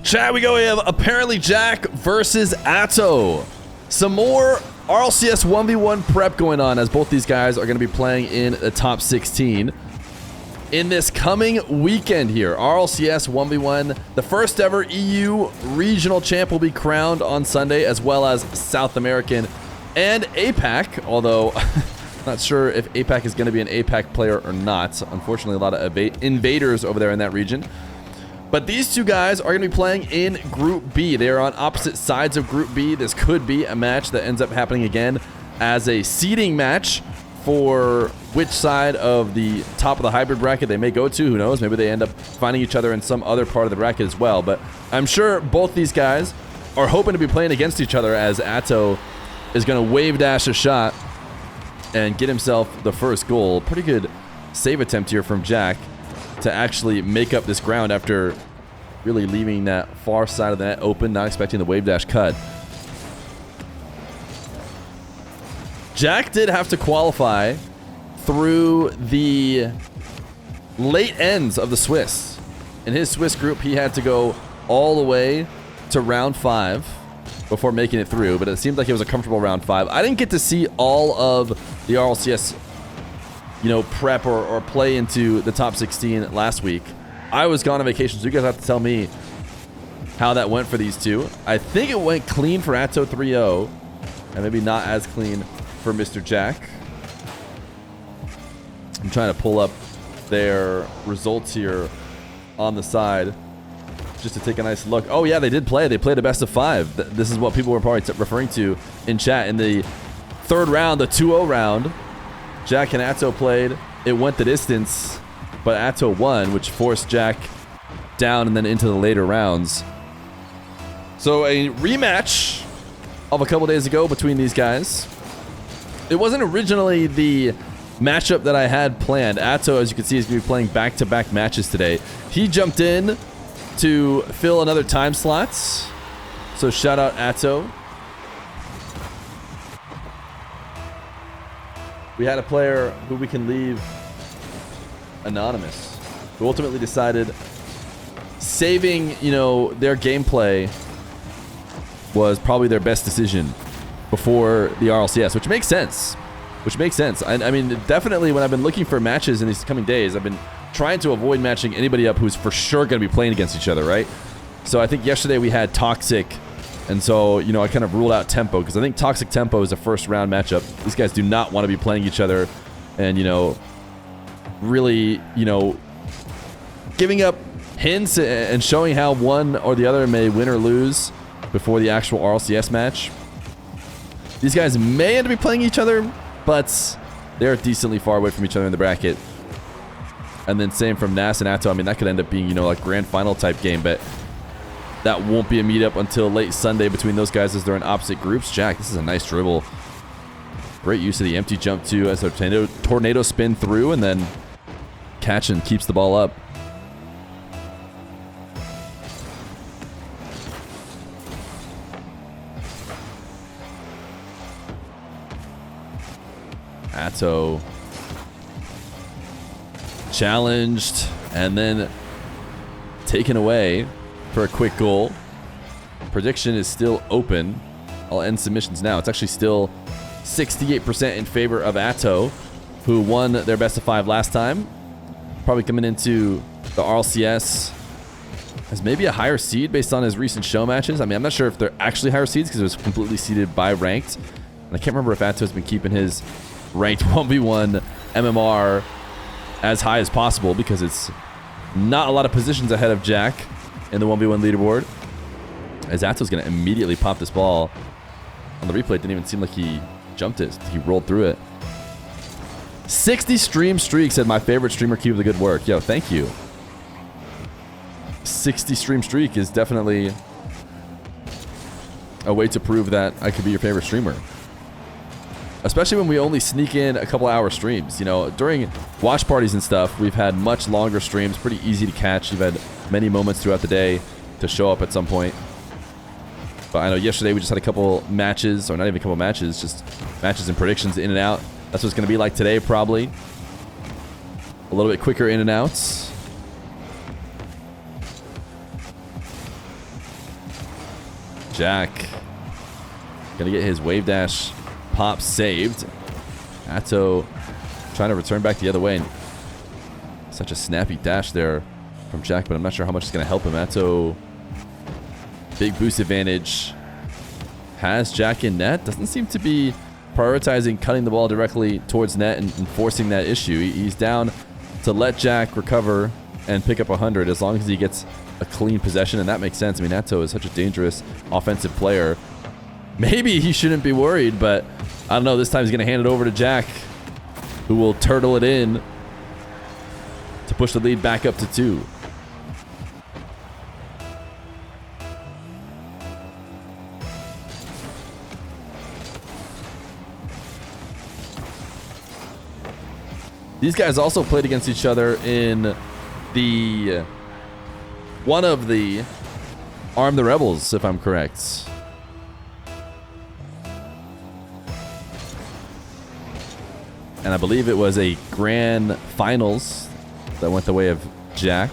Chat, we go. We have ApparentlyJack versus Atow. Some more RLCS 1v1 prep going on as both these guys are going to be playing in the top 16. In this coming weekend here, RLCS 1v1, the first ever EU regional champ will be crowned on Sunday, as well as South American and APAC, although not sure if APAC is going to be an APAC player or not. Unfortunately, a lot of invaders over there in that region. But these two guys are going to be playing in Group B. They are on opposite sides of Group B. This could be a match that ends up happening again as a seeding match for which side of the top of the hybrid bracket they may go to. Who knows? Maybe they end up finding each other in some other part of the bracket as well. But I'm sure both these guys are hoping to be playing against each other, as Atow is going to wave dash a shot and get himself the first goal. Pretty good save attempt here from Jack to actually make up this ground after really leaving that far side of the net open, not expecting the wave dash cut. Jack did have to qualify through the late ends of the Swiss. In his Swiss group, he had to go all the way to round 5 before making it through, but it seemed like it was a comfortable round 5. I didn't get to see all of the RLCS, prep or play into the top 16 last week. I was gone on vacation, so you guys have to tell me how that went for these two. I think it went clean for Atow 3-0, and maybe not as clean for Mr. Jack. I'm trying to pull up their results here on the side just to take a nice look. Oh yeah, they did play. They played a best of 5. This is what people were probably referring to in chat. In the third round, the 2-0 round, Jack and Atow played. It went the distance, but Atow won, which forced Jack down and then into the later rounds. So a rematch of a couple days ago between these guys. It wasn't originally the matchup that I had planned. Atow, as you can see, is going to be playing back-to-back matches today. He jumped in to fill another time slot. So shout out Atow. We had a player who we can leave anonymous, who ultimately decided saving, their gameplay was probably their best decision before the RLCS, which makes sense. I mean, definitely when I've been looking for matches in these coming days, I've been trying to avoid matching anybody up who's for sure going to be playing against each other, right? So I think yesterday we had Toxic, and so, I kind of ruled out Tempo, because I think Toxic Tempo is a first round matchup. These guys do not want to be playing each other and, really, giving up hints and showing how one or the other may win or lose before the actual RLCS match. These guys may end up playing each other, but they're decently far away from each other in the bracket. And then same from Nas and Atow. I mean, that could end up being, a grand final type game, but that won't be a meetup until late Sunday between those guys as they're in opposite groups. Jack, this is a nice dribble. Great use of the empty jump too, as a tornado spin through and then catch and keeps the ball up. Atow challenged and then taken away for a quick goal. Prediction is still open. I'll end submissions now. It's actually still 68% in favor of Atow, who won their best of 5 last time. Probably coming into the RLCS as maybe a higher seed based on his recent show matches. I mean, I'm not sure if they're actually higher seeds because it was completely seeded by ranked. And I can't remember if Atow's been keeping his ranked 1v1 MMR as high as possible, because it's not a lot of positions ahead of Jack in the 1v1 leaderboard. As Atow's going to immediately pop this ball. On the replay, it didn't even seem like he jumped it. He rolled through it. 60 stream streak, said my favorite streamer. Keep up the good work. Yo, thank you. 60 stream streak is definitely a way to prove that I could be your favorite streamer. Especially when we only sneak in a couple hour streams. During watch parties and stuff, we've had much longer streams, pretty easy to catch. You've had many moments throughout the day to show up at some point. But I know yesterday we just had a couple matches, or not even a couple matches, just matches and predictions in and out. That's what it's going to be like today, probably. A little bit quicker in and outs. Jack gonna get his wave dash pop saved. Atow trying to return back the other way. And such a snappy dash there from Jack, but I'm not sure how much it's gonna help him. Atow, big boost advantage. Has Jack in net. Doesn't seem to be prioritizing cutting the ball directly towards net and forcing that issue. He's down to let Jack recover and pick up 100 as long as he gets a clean possession, and that makes sense. I mean, Atow is such a dangerous offensive player. Maybe he shouldn't be worried, but I don't know. This time he's going to hand it over to Jack, who will turtle it in to push the lead back up to 2. These guys also played against each other in the one of the Arm the Rebels, if I'm correct. And I believe it was a grand finals that went the way of Jack.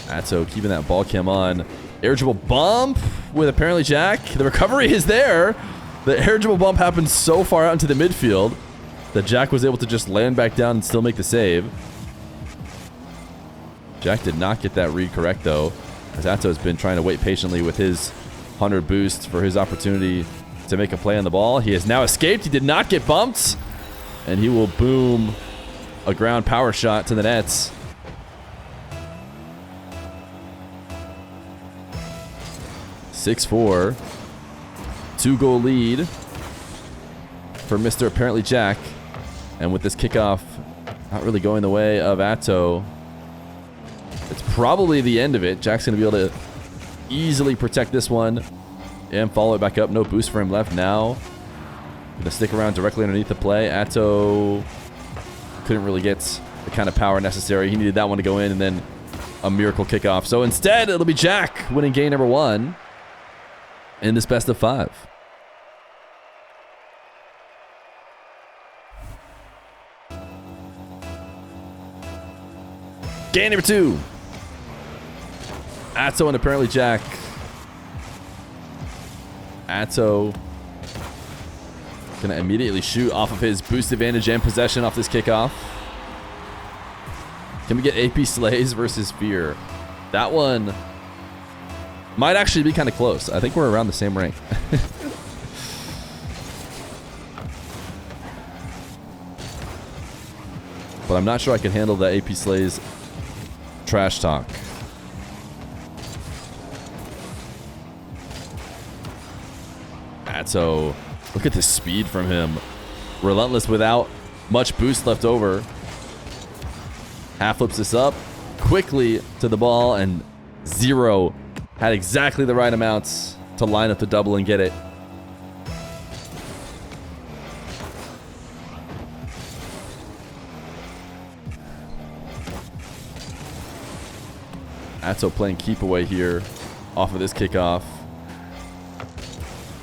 Atow keeping that ball cam on. Air dribble bump with ApparentlyJack. The recovery is there. The air dribble bump happened so far out into the midfield that Jack was able to just land back down and still make the save. Jack did not get that read correct, though, as Atow has been trying to wait patiently with his 100 boost for his opportunity to make a play on the ball. He has now escaped. He did not get bumped, and he will boom a ground power shot to the nets. (6-4). 2-goal lead for Mr. ApparentlyJack. And with this kickoff not really going the way of Atow, it's probably the end of it. Jack's going to be able to easily protect this one and follow it back up. No boost for him left now. Going to stick around directly underneath the play. Atow couldn't really get the kind of power necessary. He needed that one to go in and then a miracle kickoff. So instead, it'll be Jack winning game number 1 in this best of 5. Game number 2. Atow and ApparentlyJack. Atow gonna immediately shoot off of his boost advantage and possession off this kickoff. Can we get AP Slays versus Feer? That one might actually be kind of close. I think we're around the same rank. But I'm not sure I can handle the AP Slays trash talk. Atow, look at the speed from him. Relentless without much boost left over. Half flips this up quickly to the ball, and Zero had exactly the right amounts to line up the double and get it. Atow playing keep away here off of this kickoff.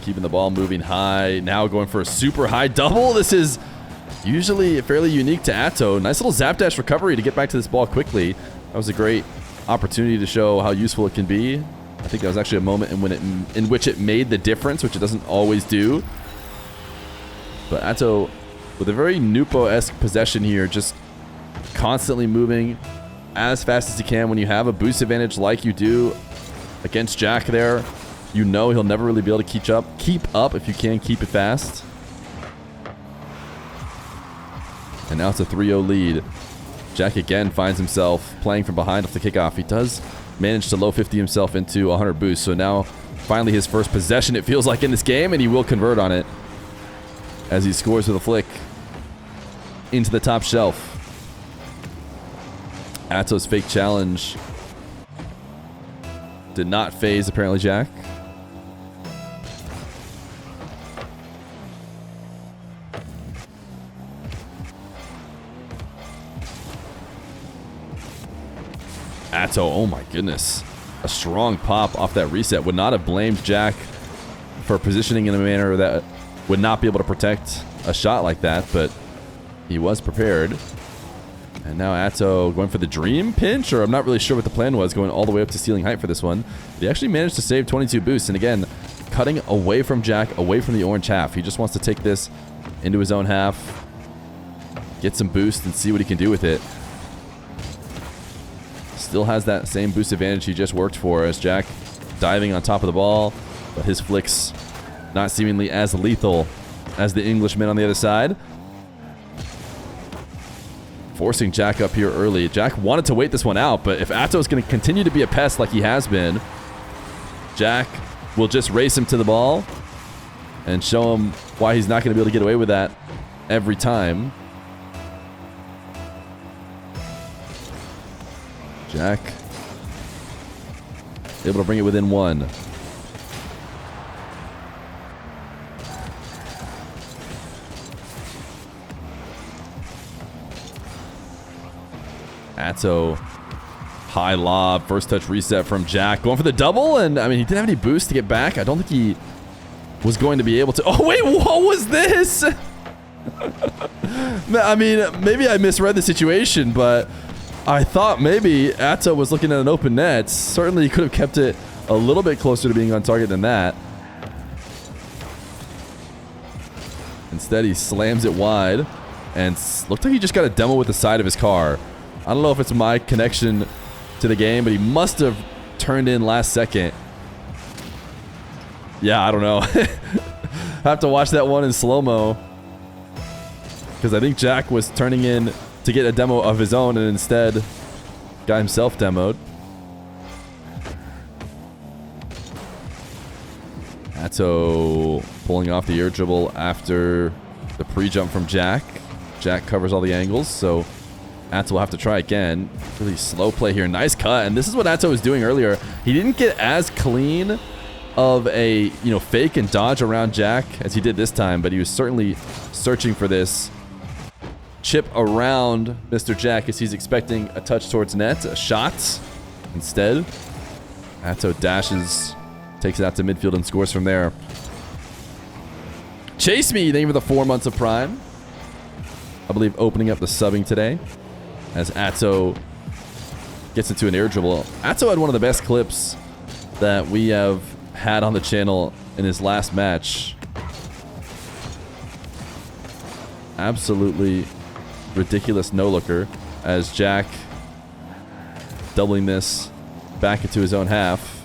Keeping the ball moving high. Now going for a super high double. This is usually fairly unique to Atow. Nice little zap dash recovery to get back to this ball quickly. That was a great opportunity to show how useful it can be. I think that was actually a moment in which it made the difference, which it doesn't always do. But Atow with a very Nupo-esque possession here, just constantly moving as fast as he can. When you have a boost advantage like you do against Jack there, you know he'll never really be able to keep up if you can keep it fast. And now it's a 3-0 lead. Jack again finds himself playing from behind off the kickoff. He does manage to low 50 himself into 100 boost. So now finally his first possession, it feels like, in this game, and he will convert on it as he scores with a flick into the top shelf. Atow's fake challenge did not phase ApparentlyJack. Atow, oh my goodness. A strong pop off that reset. Would not have blamed Jack for positioning in a manner that would not be able to protect a shot like that, but he was prepared. And now Atow going for the dream pinch, or I'm not really sure what the plan was, going all the way up to ceiling height for this one. But he actually managed to save 22 boosts. And again, cutting away from Jack, away from the orange half. He just wants to take this into his own half, get some boost, and see what he can do with it. Still has that same boost advantage he just worked for as Jack diving on top of the ball, but his flicks not seemingly as lethal as the Englishman on the other side. Forcing Jack up here early. Jack wanted to wait this one out, but if Atow's going to continue to be a pest like he has been, Jack will just race him to the ball and show him why he's not going to be able to get away with that every time. Jack able to bring it within one. Atow, high lob, first touch reset from Jack. Going for the double, and I mean, he didn't have any boost to get back. I don't think he was going to be able to. Oh, wait, what was this? I mean, maybe I misread the situation, but I thought maybe Atow was looking at an open net. Certainly, he could have kept it a little bit closer to being on target than that. Instead, he slams it wide, and looked like he just got a demo with the side of his car. I don't know if it's my connection to the game, but he must have turned in last second. Yeah, I don't know. I have to watch that one in slow-mo, because I think Jack was turning in to get a demo of his own and instead got himself demoed. Atow pulling off the air dribble after the pre-jump from Jack. Jack covers all the angles, so Atow will have to try again. Really slow play here. Nice cut. And this is what Atow was doing earlier. He didn't get as clean of a, fake and dodge around Jack as he did this time, but he was certainly searching for this chip around Mr. Jack as he's expecting a touch towards net, a shot. Instead, Atow dashes, takes it out to midfield and scores from there. Chase Me, thank you for the 4 months of Prime. I believe opening up the subbing today as Atow gets into an air dribble. Atow had one of the best clips that we have had on the channel in his last match. Absolutely ridiculous no-looker as Jack doubling this back into his own half.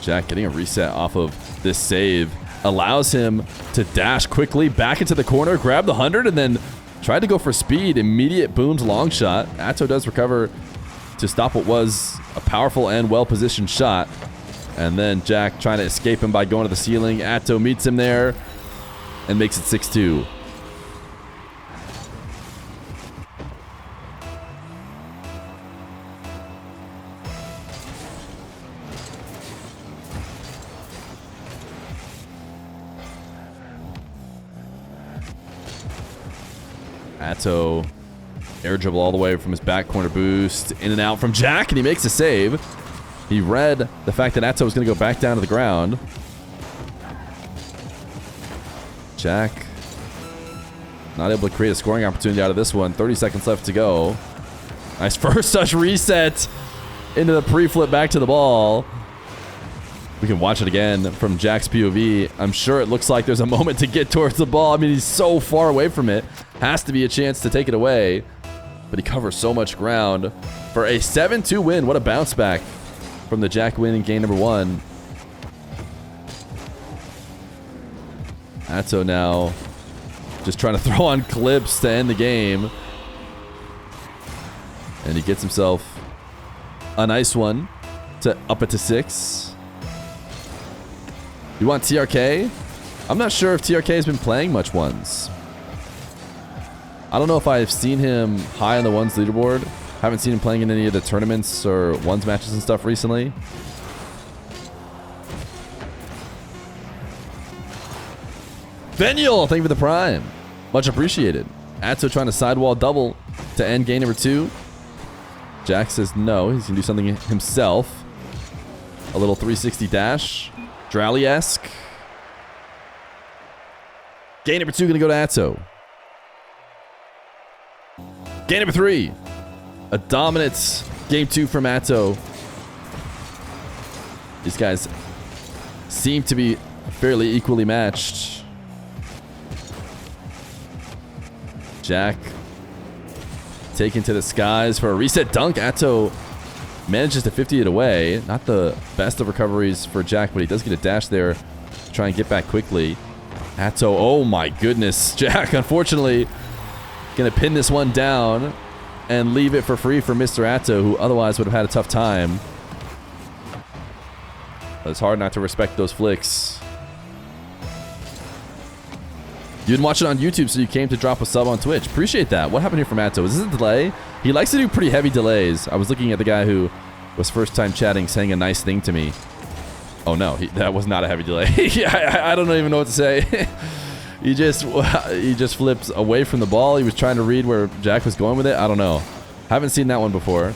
Jack getting a reset off of this save allows him to dash quickly back into the corner, grab the 100, and then tried to go for speed. Immediate boomed long shot. Atow does recover to stop what was a powerful and well-positioned shot. And then Jack trying to escape him by going to the ceiling. Atow meets him there and makes it 6-2. Atow air dribble all the way from his back corner boost. In and out from Jack, and he makes a save. He read the fact that Atow was going to go back down to the ground. Jack not able to create a scoring opportunity out of this one. 30 seconds left to go. Nice first touch reset into the pre-flip back to the ball. We can watch it again from Jack's POV. I'm sure it looks like there's a moment to get towards the ball. I mean, he's so far away from it. Has to be a chance to take it away. But he covers so much ground for a 7-2 win. What a bounce back from the Jack win in game number 1. Atow now just trying to throw on clips to end the game. And he gets himself a nice one to up it to 6. You want TRK? I'm not sure if TRK has been playing much ones. I don't know if I've seen him high on the ones leaderboard. Haven't seen him playing in any of the tournaments or ones matches and stuff recently. Venial, thank you for the prime. Much appreciated. Atow trying to sidewall double to end game number 2. Jack says no. He's going to do something himself. A little 360 dash. Drally-esque. Game number 2 going to go to Atow. Game number 3. A dominant game 2 from Atow. These guys seem to be fairly equally matched. Jack taken to the skies for a reset dunk. Atow manages to 50 it away. Not the best of recoveries for Jack, but he does get a dash there to try and get back quickly. Atow, oh my goodness. Jack, unfortunately, going to pin this one down and leave it for free for Mr. Atow, who otherwise would have had a tough time. But it's hard not to respect those flicks. You didn't watch it on YouTube, so you came to drop a sub on Twitch. Appreciate that. What happened here from Atow? Is this a delay? He likes to do pretty heavy delays. I was looking at the guy who was first time chatting, saying a nice thing to me. Oh no, that was not a heavy delay. I don't even know what to say. He just flipped away from the ball. He was trying to read where Jack was going with it. I don't know. Haven't seen that one before.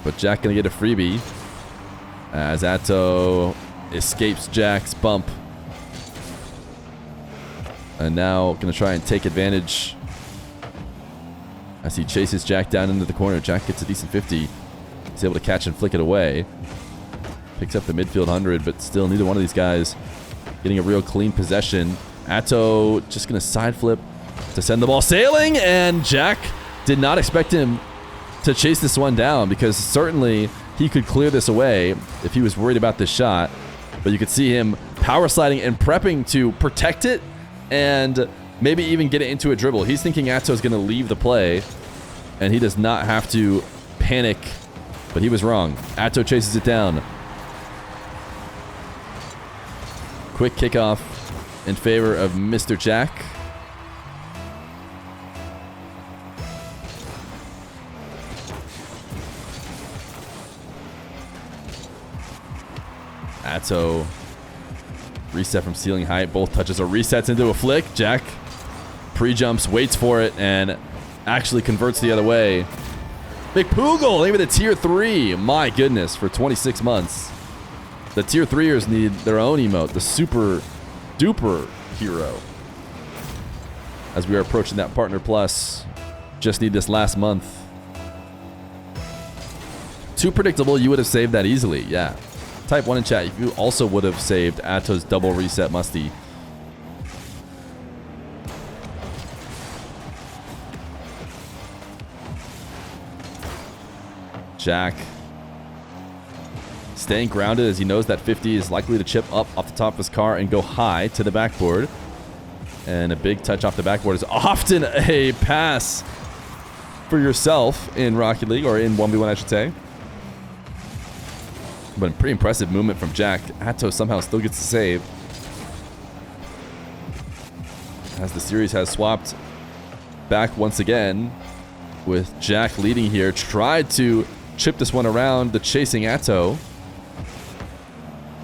But Jack gonna get a freebie as Atow escapes Jack's bump. And now gonna try and take advantage as he chases Jack down into the corner. Jack gets a decent 50. He's able to catch and flick it away. Picks up the midfield 100, but still neither one of these guys getting a real clean possession. Atow just gonna side flip to send the ball sailing, and Jack did not expect him to chase this one down, because certainly he could clear this away if he was worried about this shot. But you could see him power sliding and prepping to protect it and maybe even get it into a dribble. He's thinking Atow's going to leave the play, and he does not have to panic, but he was wrong. Atow chases it down. Quick kickoff in favor of Mr. Jack. Atow reset from ceiling height. Both touches are resets into a flick. Jack pre-jumps, waits for it, and actually converts the other way. McPoogle, maybe the tier 3. My goodness, for 26 months. The tier 3ers need their own emote, the super duper hero. As we are approaching that Partner Plus. Just need this last month. Too predictable, you would have saved that easily, yeah. Type 1 in chat if you also would have saved Atow's double reset musty. Jack staying grounded as he knows that 50 is likely to chip up off the top of his car and go high to the backboard. And a big touch off the backboard is often a pass for yourself in Rocket League, or in 1v1 I should say. But a pretty impressive movement from Jack. Atow somehow still gets the save. As the series has swapped back once again, with Jack leading here. Tried to chip this one around the chasing Atow.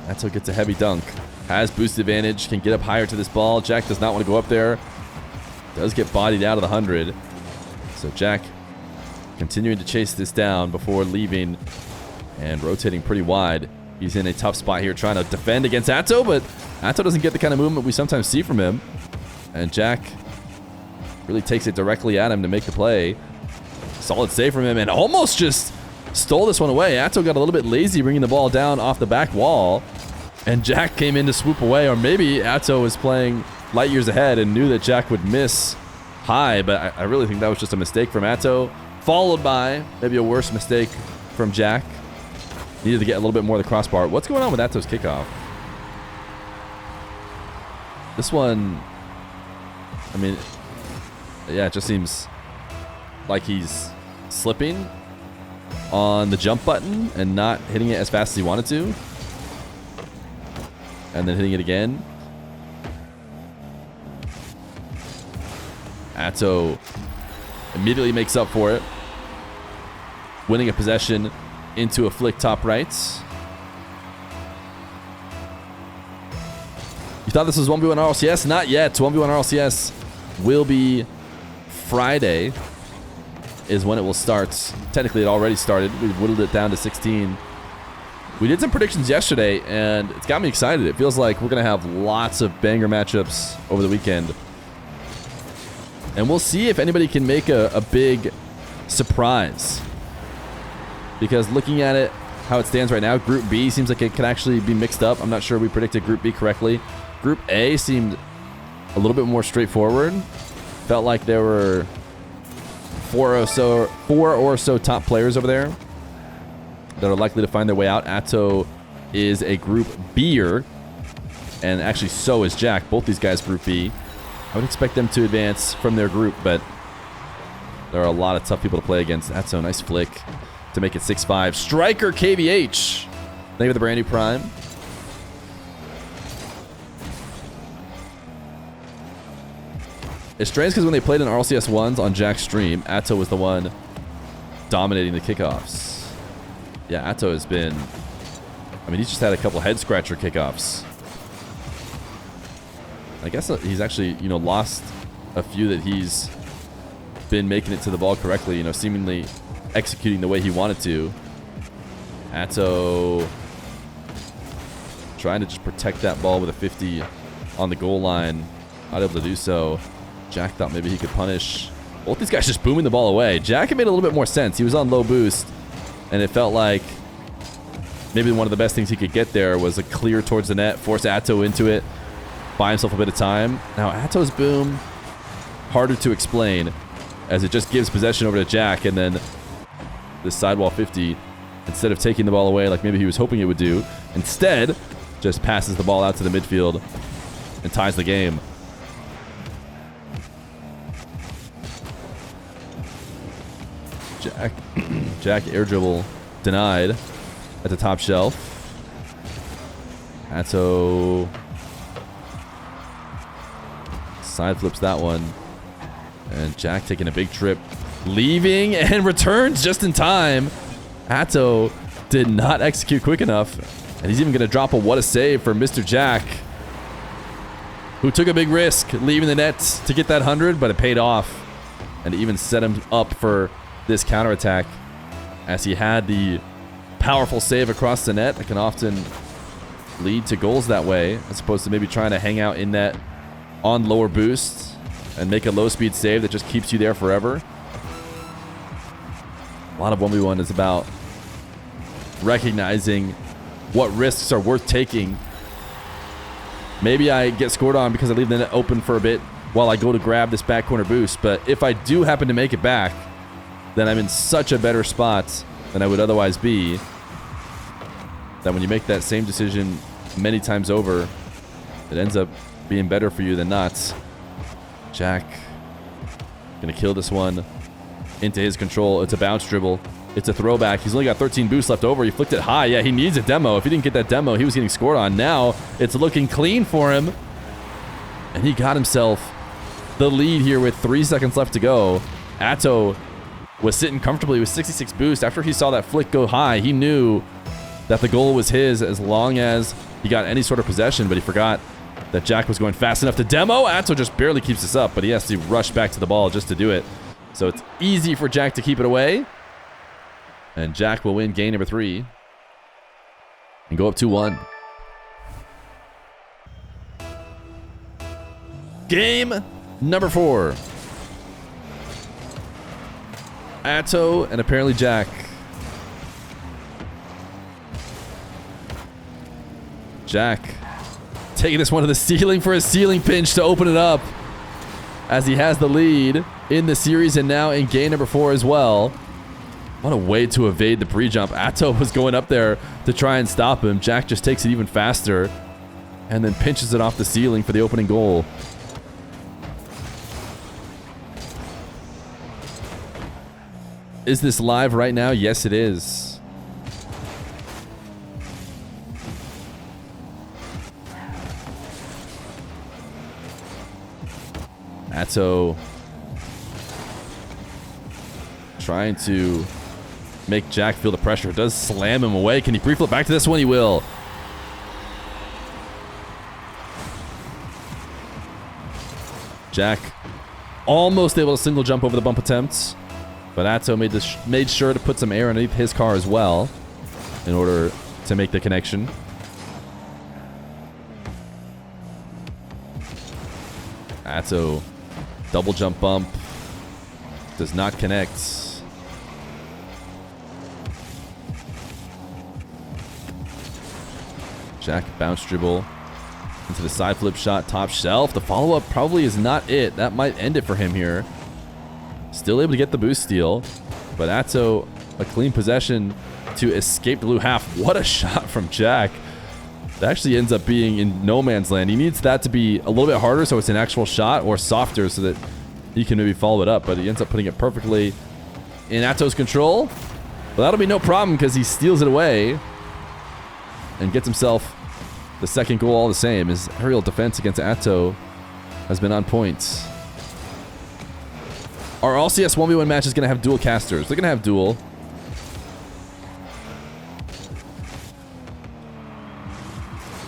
Atow gets a heavy dunk. Has boost advantage, can get up higher to this ball. Jack does not want to go up there. Does get bodied out of the 100. So Jack continuing to chase this down before leaving and rotating pretty wide. He's in a tough spot here trying to defend against Atow, but Atow doesn't get the kind of movement we sometimes see from him. And Jack really takes it directly at him to make the play. Solid save from him, and almost just stole this one away. Atow got a little bit lazy bringing the ball down off the back wall, and Jack came in to swoop away. Or maybe Atow was playing light years ahead and knew that Jack would miss high, but I really think that was just a mistake from Atow, followed by maybe a worse mistake from Jack. Needed to get a little bit more of the crossbar. What's going on with Atow's kickoff? This one, I mean, yeah, it just seems like he's slipping on the jump button and not hitting it as fast as he wanted to. And then hitting it again. Atow immediately makes up for it, winning a possession into a flick top right. You thought this was 1v1 RLCS? Not yet. 1v1 RLCS will be Friday. is when it will start. Technically, it already started. We whittled it down to 16. We did some predictions yesterday, and it's got me excited. It feels like we're going to have lots of banger matchups over the weekend. And we'll see if anybody can make a big surprise. Because looking at it, how it stands right now, Group B seems like it could actually be mixed up. I'm not sure we predicted Group B correctly. Group A seemed a little bit more straightforward. Felt like there were four or so top players over there that are likely to find their way out. Atow is a Group B'er, and actually so is Jack. Both these guys Group B. I would expect them to advance from their group, but there are a lot of tough people to play against. Atow, nice flick to make it 6-5. Striker KBH. Thank you for the brand new Prime. It's strange because when they played in RLCS 1s on Jack's stream, Atow was the one dominating the kickoffs. Yeah, Atow has been... I mean, he's just had a couple head-scratcher kickoffs. I guess he's actually, you know, lost a few that he's been making it to the ball correctly, you know, seemingly executing the way he wanted to. Atow trying to just protect that ball with a 50 on the goal line. Not able to do so. Jack thought maybe he could punish. Both these guys just booming the ball away. Jack had made a little bit more sense. He was on low boost, and it felt like maybe one of the best things he could get there was a clear towards the net, force Atow into it, buy himself a bit of time. Now, Atow's boom, harder to explain, as it just gives possession over to Jack, and then this sidewall 50, instead of taking the ball away like maybe he was hoping it would do, instead just passes the ball out to the midfield and ties the game. Jack air dribble denied at the top shelf. Atow side flips that one. And Jack taking a big trip, leaving and returns just in time. Atow did not execute quick enough. And he's even going to drop a what a save for Mr. Jack, who took a big risk leaving the net to get that 100, but it paid off. And it even set him up for this counterattack, as he had the powerful save across the net that can often lead to goals that way, as opposed to maybe trying to hang out in net on lower boost and make a low speed save that just keeps you there forever. A lot of 1v1 is about recognizing what risks are worth taking. Maybe I get scored on because I leave the net open for a bit while I go to grab this back corner boost, but if I do happen to make it back, then I'm in such a better spot than I would otherwise be, that when you make that same decision many times over, it ends up being better for you than not. Jack gonna kill this one into his control. It's a bounce dribble. It's a throwback. He's only got 13 boosts left over. He flicked it high. Yeah, he needs a demo. If he didn't get that demo, he was getting scored on. Now it's looking clean for him. And he got himself the lead here with 3 seconds left to go. Atow was sitting comfortably with 66 boost. After he saw that flick go high, he knew that the goal was his as long as he got any sort of possession, but he forgot that Jack was going fast enough to demo. Atow just barely keeps this up, but he has to rush back to the ball just to do it. So it's easy for Jack to keep it away. And Jack will win game number 3 and go up 2-1. Game number 4. Atow and ApparentlyJack. Jack taking this one to the ceiling for a ceiling pinch to open it up, as he has the lead in the series and now in game number 4 as well. What a way to evade the pre-jump. Atow was going up there to try and stop him. Jack just takes it even faster and then pinches it off the ceiling for the opening goal. Is this live right now? Yes, it is. Atow trying to make Jack feel the pressure. It does slam him away. Can he pre-flip back to this one? He will. Jack almost able to single jump over the bump attempts. But Atow made sure to put some air underneath his car as well in order to make the connection. Atow, double jump bump, does not connect. Jack bounce dribble into the side flip shot, top shelf. The follow-up probably is not it. That might end it for him here. Still able to get the boost steal, but Atow, a clean possession to escape the blue half. What a shot from Jack. That actually ends up being in no man's land. He needs that to be a little bit harder so it's an actual shot, or softer so that he can maybe follow it up, but he ends up putting it perfectly in Atow's control. But that'll be no problem because he steals it away and gets himself the second goal all the same. His aerial defense against Atow has been on point. Our LCS 1v1 match is going to have dual casters. They're going to have dual.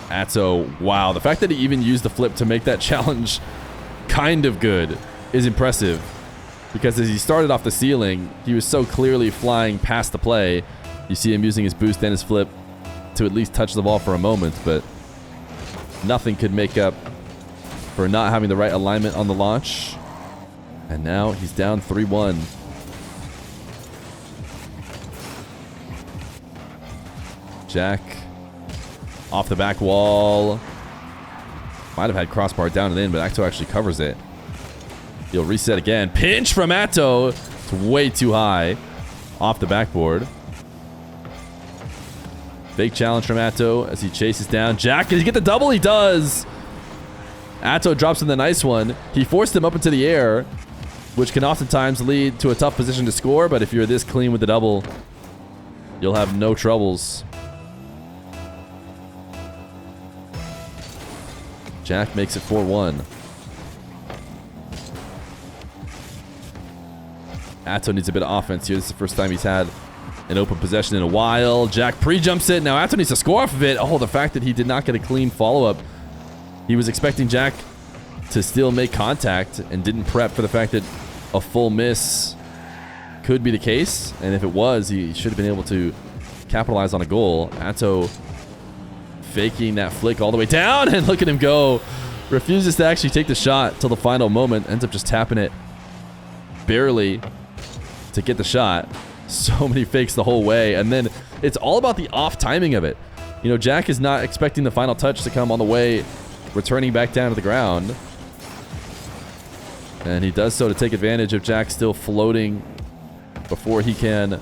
Atow, wow. The fact that he even used the flip to make that challenge kind of good is impressive. Because as he started off the ceiling, he was so clearly flying past the play. You see him using his boost and his flip to at least touch the ball for a moment, but nothing could make up for not having the right alignment on the launch. And now he's down 3-1. Jack off the back wall. Might have had crossbar down and in, but Atow actually covers it. He'll reset again. Pinch from Atow. It's way too high. Off the backboard. Big challenge from Atow as he chases down Jack. Does he get the double? He does. Atow drops in the nice one. He forced him up into the air, which can oftentimes lead to a tough position to score, but if you're this clean with the double, you'll have no troubles. Jack makes it 4-1. Atow needs a bit of offense here. This is the first time he's had an open possession in a while. Jack pre-jumps it. Now Atow needs to score off of it. Oh, the fact that he did not get a clean follow-up. He was expecting Jack to still make contact and didn't prep for the fact that a full miss could be the case. And if it was, he should have been able to capitalize on a goal. Atow faking that flick all the way down, and look at him go. Refuses to actually take the shot till the final moment. Ends up just tapping it barely to get the shot. So many fakes the whole way, and then it's all about the off timing of it. You know, Jack is not expecting the final touch to come on the way returning back down to the ground, and he does so to take advantage of Jack still floating before he can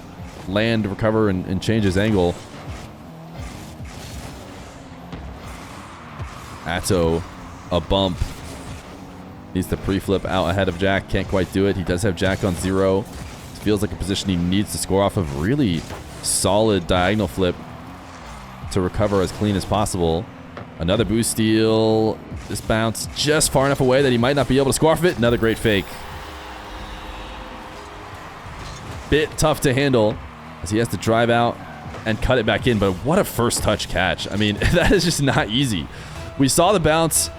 land, recover, and change his angle. Atow, a bump, needs to pre-flip out ahead of Jack. Can't quite do it. He does have Jack on 0. Feels like a position he needs to score off of. Really solid diagonal flip to recover as clean as possible. Another boost steal. This bounce just far enough away that he might not be able to score off of it. Another great fake. Bit tough to handle as he has to drive out and cut it back in. But what a first touch catch. I mean, that is just not easy. We saw the bounce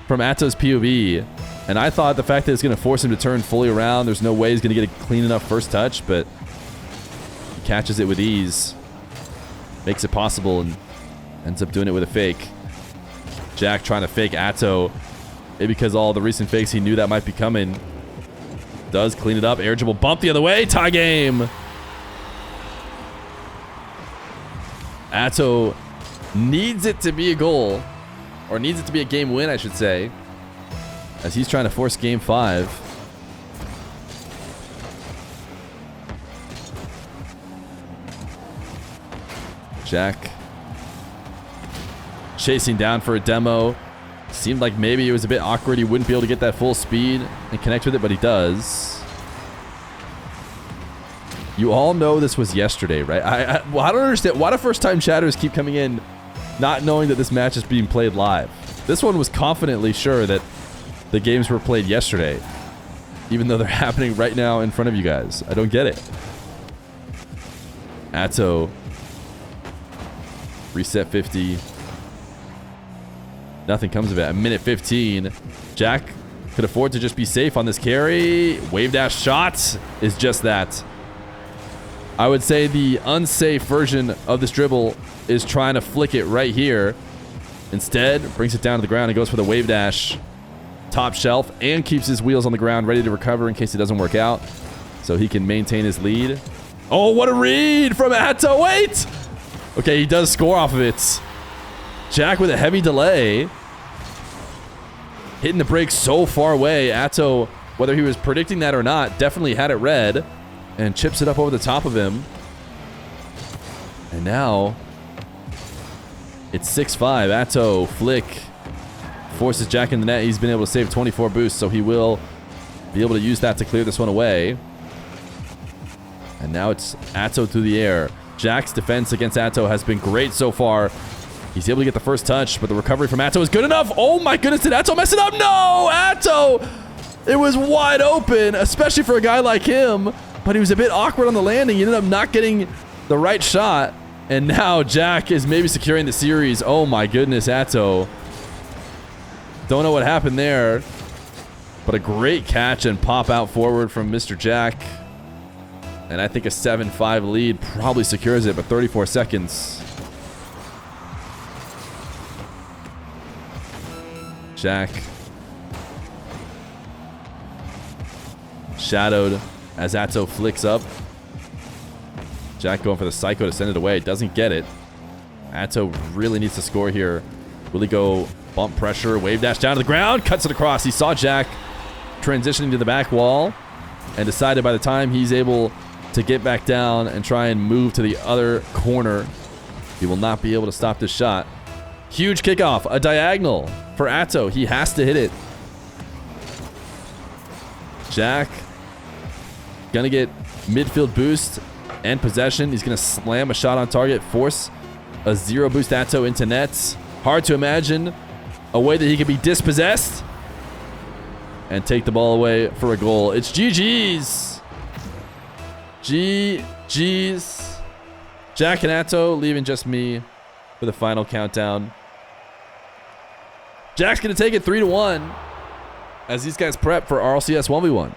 from Atow's POV, and I thought the fact that it's going to force him to turn fully around, there's no way he's going to get a clean enough first touch, but he catches it with ease, makes it possible, and ends up doing it with a fake. Jack trying to fake Atow, maybe because all the recent fakes he knew that might be coming. Does clean it up, air dribble bump the other way, tie game! Atow needs it to be a goal, or needs it to be a game win, I should say, as he's trying to force game 5. Jack chasing down for a demo. Seemed like maybe it was a bit awkward. He wouldn't be able to get that full speed and connect with it, but he does. You all know this was yesterday, right? I don't understand. Why do first-time chatters keep coming in not knowing that this match is being played live? This one was confidently sure that the games were played yesterday, even though they're happening right now in front of you guys. I don't get it. Atow. Reset 50. Nothing comes of it. At minute 15, Jack could afford to just be safe on this carry. Wave dash shot is just that. I would say the unsafe version of this dribble is trying to flick it right here. Instead, brings it down to the ground and goes for the wave dash. Top shelf and keeps his wheels on the ground ready to recover in case it doesn't work out. So he can maintain his lead. Oh, what a read from Atow. Wait! Okay, he does score off of it. Jack with a heavy delay. Hitting the brakes so far away. Atow, whether he was predicting that or not, definitely had it read. And chips it up over the top of him. And now it's 6-5. Atow flick forces Jack in the net. He's been able to save 24 boosts, so he will be able to use that to clear this one away. And now it's Atow through the air. Jack's defense against Atow has been great so far. He's able to get the first touch, but the recovery from Atow is good enough. Oh my goodness, did Atow mess it up? No, Atow! It was wide open, especially for a guy like him, but he was a bit awkward on the landing. He ended up not getting the right shot, and now Jack is maybe securing the series. Oh my goodness, Atow. Don't know what happened there, but a great catch and pop out forward from Mr. Jack. And I think a 7-5 lead probably secures it, but 34 seconds. Jack shadowed as Atow flicks up. Jack going for the psycho to send it away. Doesn't get it. Atow really needs to score here. Will he go bump pressure, wave dash down to the ground, cuts it across. He saw Jack transitioning to the back wall and decided by the time he's able to get back down and try and move to the other corner, he will not be able to stop this shot. Huge kickoff, a diagonal for Atow. He has to hit it. Jack gonna get midfield boost and possession. He's gonna slam a shot on target, force a 0 boost Atow into nets. Hard to imagine a way that he could be dispossessed and take the ball away for a goal. It's GG's. GG's. Jack and Atow leaving just me for the final countdown. Jack's going to take it 3-1 as these guys prep for RLCS 1v1.